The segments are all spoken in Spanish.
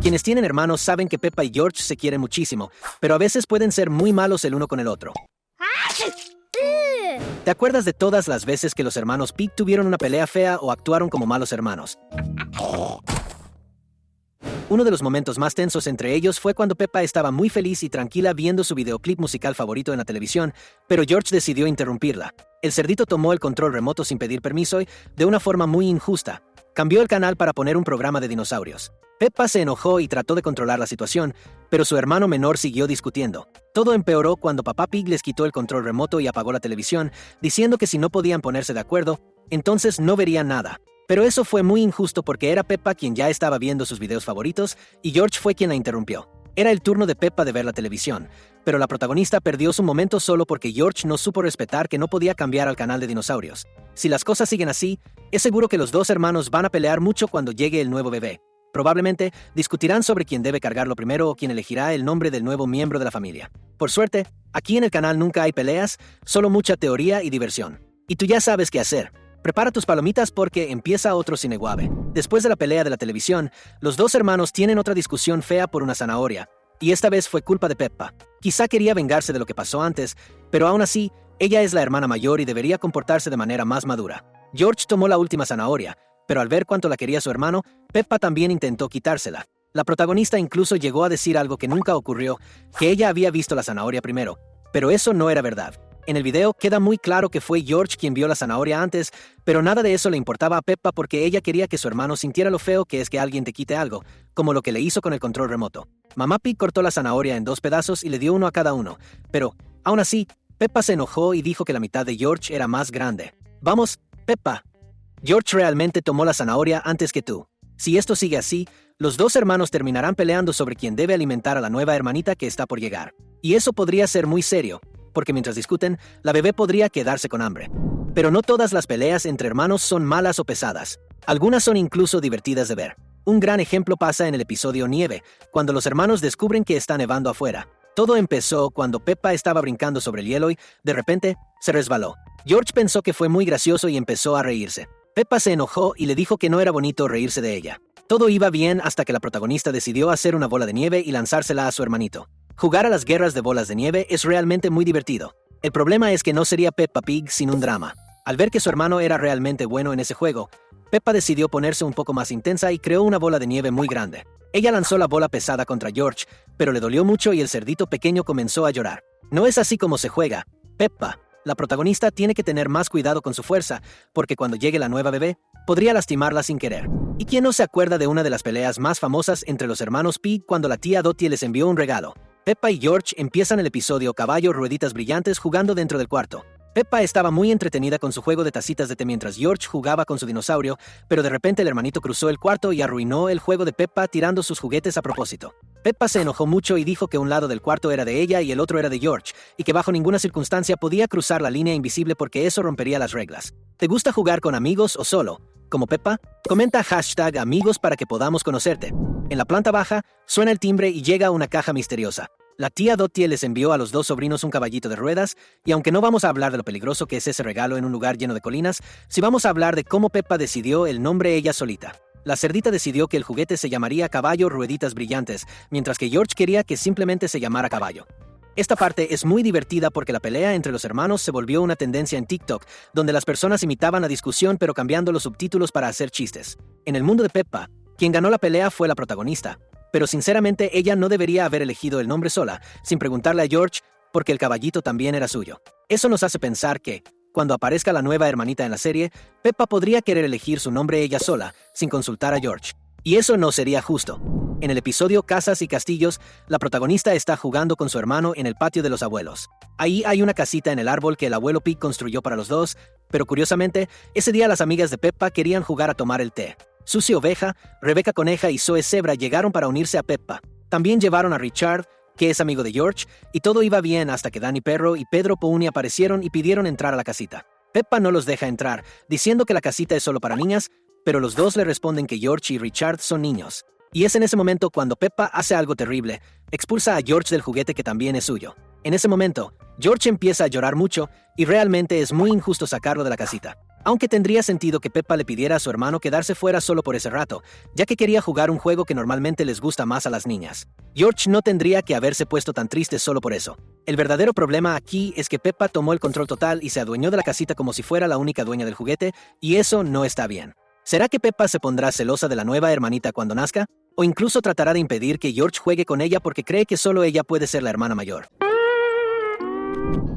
Quienes tienen hermanos saben que Peppa y George se quieren muchísimo, pero a veces pueden ser muy malos el uno con el otro. ¿Te acuerdas de todas las veces que los hermanos Pig tuvieron una pelea fea o actuaron como malos hermanos? Uno de los momentos más tensos entre ellos fue cuando Peppa estaba muy feliz y tranquila viendo su videoclip musical favorito en la televisión, pero George decidió interrumpirla. El cerdito tomó el control remoto sin pedir permiso y, de una forma muy injusta, cambió el canal para poner un programa de dinosaurios. Peppa se enojó y trató de controlar la situación, pero su hermano menor siguió discutiendo. Todo empeoró cuando Papá Pig les quitó el control remoto y apagó la televisión, diciendo que si no podían ponerse de acuerdo, entonces no verían nada. Pero eso fue muy injusto porque era Peppa quien ya estaba viendo sus videos favoritos y George fue quien la interrumpió. Era el turno de Peppa de ver la televisión, pero la protagonista perdió su momento solo porque George no supo respetar que no podía cambiar al canal de dinosaurios. Si las cosas siguen así, es seguro que los dos hermanos van a pelear mucho cuando llegue el nuevo bebé. Probablemente discutirán sobre quién debe cargarlo primero o quién elegirá el nombre del nuevo miembro de la familia. Por suerte, aquí en el canal nunca hay peleas, solo mucha teoría y diversión. Y tú ya sabes qué hacer. Prepara tus palomitas porque empieza otro Cineguave. Después de la pelea de la televisión, los dos hermanos tienen otra discusión fea por una zanahoria, y esta vez fue culpa de Peppa. Quizá quería vengarse de lo que pasó antes, pero aún así, ella es la hermana mayor y debería comportarse de manera más madura. George tomó la última zanahoria, pero al ver cuánto la quería su hermano, Peppa también intentó quitársela. La protagonista incluso llegó a decir algo que nunca ocurrió, que ella había visto la zanahoria primero, pero eso no era verdad. En el video queda muy claro que fue George quien vio la zanahoria antes, pero nada de eso le importaba a Peppa porque ella quería que su hermano sintiera lo feo que es que alguien te quite algo, como lo que le hizo con el control remoto. Mamá Pig cortó la zanahoria en 2 pedazos y le dio uno a cada uno, pero, aún así, Peppa se enojó y dijo que la mitad de George era más grande. Vamos, Peppa. George realmente tomó la zanahoria antes que tú. Si esto sigue así, los dos hermanos terminarán peleando sobre quién debe alimentar a la nueva hermanita que está por llegar. Y eso podría ser muy serio, porque mientras discuten, la bebé podría quedarse con hambre. Pero no todas las peleas entre hermanos son malas o pesadas. Algunas son incluso divertidas de ver. Un gran ejemplo pasa en el episodio Nieve, cuando los hermanos descubren que está nevando afuera. Todo empezó cuando Peppa estaba brincando sobre el hielo y, de repente, se resbaló. George pensó que fue muy gracioso y empezó a reírse. Peppa se enojó y le dijo que no era bonito reírse de ella. Todo iba bien hasta que la protagonista decidió hacer una bola de nieve y lanzársela a su hermanito. Jugar a las guerras de bolas de nieve es realmente muy divertido. El problema es que no sería Peppa Pig sin un drama. Al ver que su hermano era realmente bueno en ese juego, Peppa decidió ponerse un poco más intensa y creó una bola de nieve muy grande. Ella lanzó la bola pesada contra George, pero le dolió mucho y el cerdito pequeño comenzó a llorar. No es así como se juega. Peppa, la protagonista, tiene que tener más cuidado con su fuerza, porque cuando llegue la nueva bebé, podría lastimarla sin querer. ¿Y quién no se acuerda de una de las peleas más famosas entre los hermanos Pig cuando la tía Dottie les envió un regalo? Peppa y George empiezan el episodio Caballo Rueditas Brillantes jugando dentro del cuarto. Peppa estaba muy entretenida con su juego de tacitas de té mientras George jugaba con su dinosaurio, pero de repente el hermanito cruzó el cuarto y arruinó el juego de Peppa tirando sus juguetes a propósito. Peppa se enojó mucho y dijo que un lado del cuarto era de ella y el otro era de George, y que bajo ninguna circunstancia podía cruzar la línea invisible porque eso rompería las reglas. ¿Te gusta jugar con amigos o solo? ¿Como Peppa? Comenta #amigos para que podamos conocerte. En la planta baja, suena el timbre y llega una caja misteriosa. La tía Dottie les envió a los dos sobrinos un caballito de ruedas, y aunque no vamos a hablar de lo peligroso que es ese regalo en un lugar lleno de colinas, sí vamos a hablar de cómo Peppa decidió el nombre ella solita. La cerdita decidió que el juguete se llamaría Caballo Rueditas Brillantes, mientras que George quería que simplemente se llamara Caballo. Esta parte es muy divertida porque la pelea entre los hermanos se volvió una tendencia en TikTok, donde las personas imitaban la discusión pero cambiando los subtítulos para hacer chistes. En el mundo de Peppa, quien ganó la pelea fue la protagonista, pero sinceramente ella no debería haber elegido el nombre sola, sin preguntarle a George, porque el caballito también era suyo. Eso nos hace pensar que, cuando aparezca la nueva hermanita en la serie, Peppa podría querer elegir su nombre ella sola, sin consultar a George. Y eso no sería justo. En el episodio Casas y Castillos, la protagonista está jugando con su hermano en el patio de los abuelos. Ahí hay una casita en el árbol que el abuelo Pig construyó para los dos, pero curiosamente, ese día las amigas de Peppa querían jugar a tomar el té. Susie Oveja, Rebeca Coneja y Zoe Zebra llegaron para unirse a Peppa. También llevaron a Richard, que es amigo de George, y todo iba bien hasta que Danny Perro y Pedro Pouni aparecieron y pidieron entrar a la casita. Peppa no los deja entrar, diciendo que la casita es solo para niñas, pero los dos le responden que George y Richard son niños. Y es en ese momento cuando Peppa hace algo terrible, expulsa a George del juguete que también es suyo. En ese momento, George empieza a llorar mucho y realmente es muy injusto sacarlo de la casita. Aunque tendría sentido que Peppa le pidiera a su hermano quedarse fuera solo por ese rato, ya que quería jugar un juego que normalmente les gusta más a las niñas. George no tendría que haberse puesto tan triste solo por eso. El verdadero problema aquí es que Peppa tomó el control total y se adueñó de la casita como si fuera la única dueña del juguete, y eso no está bien. ¿Será que Peppa se pondrá celosa de la nueva hermanita cuando nazca? ¿O incluso tratará de impedir que George juegue con ella porque cree que solo ella puede ser la hermana mayor?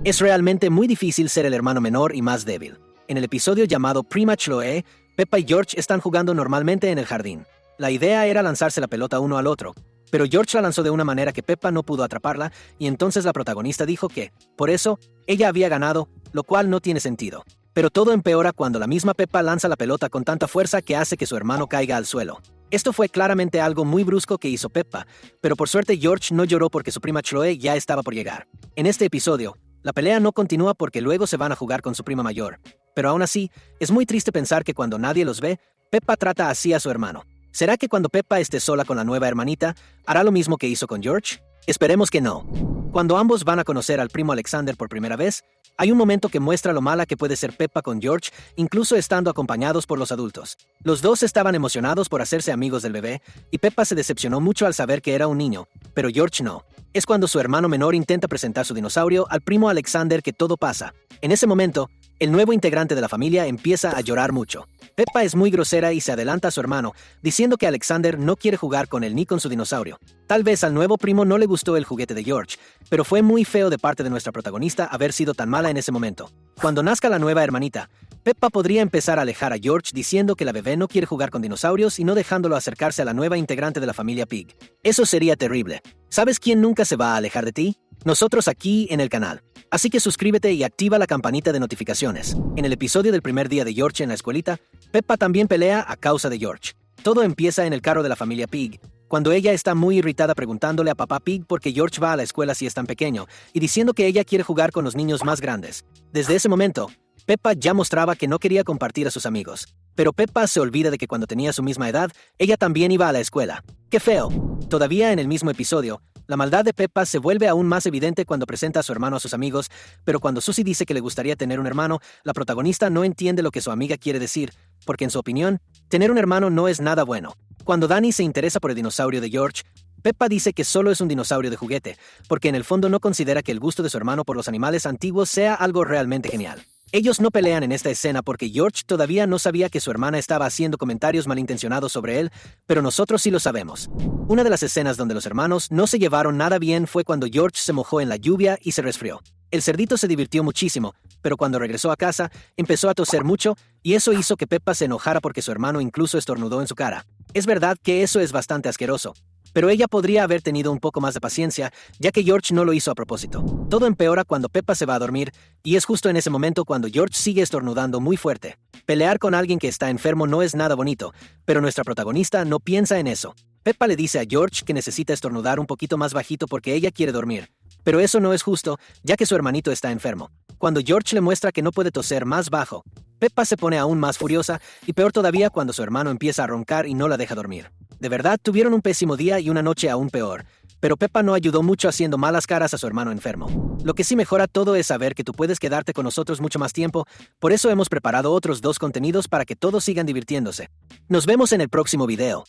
Es realmente muy difícil ser el hermano menor y más débil. En el episodio llamado Prima Chloe, Peppa y George están jugando normalmente en el jardín. La idea era lanzarse la pelota uno al otro, pero George la lanzó de una manera que Peppa no pudo atraparla y entonces la protagonista dijo que, por eso, ella había ganado, lo cual no tiene sentido. Pero todo empeora cuando la misma Peppa lanza la pelota con tanta fuerza que hace que su hermano caiga al suelo. Esto fue claramente algo muy brusco que hizo Peppa, pero por suerte George no lloró porque su prima Chloe ya estaba por llegar. En este episodio, la pelea no continúa porque luego se van a jugar con su prima mayor. Pero aún así, es muy triste pensar que cuando nadie los ve, Peppa trata así a su hermano. ¿Será que cuando Peppa esté sola con la nueva hermanita, hará lo mismo que hizo con George? Esperemos que no. Cuando ambos van a conocer al primo Alexander por primera vez, hay un momento que muestra lo mala que puede ser Peppa con George, incluso estando acompañados por los adultos. Los dos estaban emocionados por hacerse amigos del bebé, y Peppa se decepcionó mucho al saber que era un niño, pero George no. Es cuando su hermano menor intenta presentar su dinosaurio al primo Alexander que todo pasa. En ese momento, el nuevo integrante de la familia empieza a llorar mucho. Peppa es muy grosera y se adelanta a su hermano, diciendo que Alexander no quiere jugar con él ni con su dinosaurio. Tal vez al nuevo primo no le gustó el juguete de George, pero fue muy feo de parte de nuestra protagonista haber sido tan mala en ese momento. Cuando nazca la nueva hermanita, Peppa podría empezar a alejar a George diciendo que la bebé no quiere jugar con dinosaurios y no dejándolo acercarse a la nueva integrante de la familia Pig. Eso sería terrible. ¿Sabes quién nunca se va a alejar de ti? Nosotros aquí en el canal. Así que suscríbete y activa la campanita de notificaciones. En el episodio del primer día de George en la escuelita, Peppa también pelea a causa de George. Todo empieza en el carro de la familia Pig, cuando ella está muy irritada preguntándole a papá Pig por qué George va a la escuela si es tan pequeño, y diciendo que ella quiere jugar con los niños más grandes. Desde ese momento, Peppa ya mostraba que no quería compartir a sus amigos. Pero Peppa se olvida de que cuando tenía su misma edad, ella también iba a la escuela. ¡Qué feo! Todavía en el mismo episodio, la maldad de Peppa se vuelve aún más evidente cuando presenta a su hermano a sus amigos, pero cuando Susie dice que le gustaría tener un hermano, la protagonista no entiende lo que su amiga quiere decir, porque en su opinión, tener un hermano no es nada bueno. Cuando Danny se interesa por el dinosaurio de George, Peppa dice que solo es un dinosaurio de juguete, porque en el fondo no considera que el gusto de su hermano por los animales antiguos sea algo realmente genial. Ellos no pelean en esta escena porque George todavía no sabía que su hermana estaba haciendo comentarios malintencionados sobre él, pero nosotros sí lo sabemos. Una de las escenas donde los hermanos no se llevaron nada bien fue cuando George se mojó en la lluvia y se resfrió. El cerdito se divirtió muchísimo, pero cuando regresó a casa, empezó a toser mucho, y eso hizo que Peppa se enojara porque su hermano incluso estornudó en su cara. Es verdad que eso es bastante asqueroso, pero ella podría haber tenido un poco más de paciencia, ya que George no lo hizo a propósito. Todo empeora cuando Peppa se va a dormir, y es justo en ese momento cuando George sigue estornudando muy fuerte. Pelear con alguien que está enfermo no es nada bonito, pero nuestra protagonista no piensa en eso. Peppa le dice a George que necesita estornudar un poquito más bajito porque ella quiere dormir. Pero eso no es justo, ya que su hermanito está enfermo. Cuando George le muestra que no puede toser más bajo, Peppa se pone aún más furiosa, y peor todavía cuando su hermano empieza a roncar y no la deja dormir. De verdad, tuvieron un pésimo día y una noche aún peor, pero Peppa no ayudó mucho haciendo malas caras a su hermano enfermo. Lo que sí mejora todo es saber que tú puedes quedarte con nosotros mucho más tiempo, por eso hemos preparado otros 2 contenidos para que todos sigan divirtiéndose. Nos vemos en el próximo video.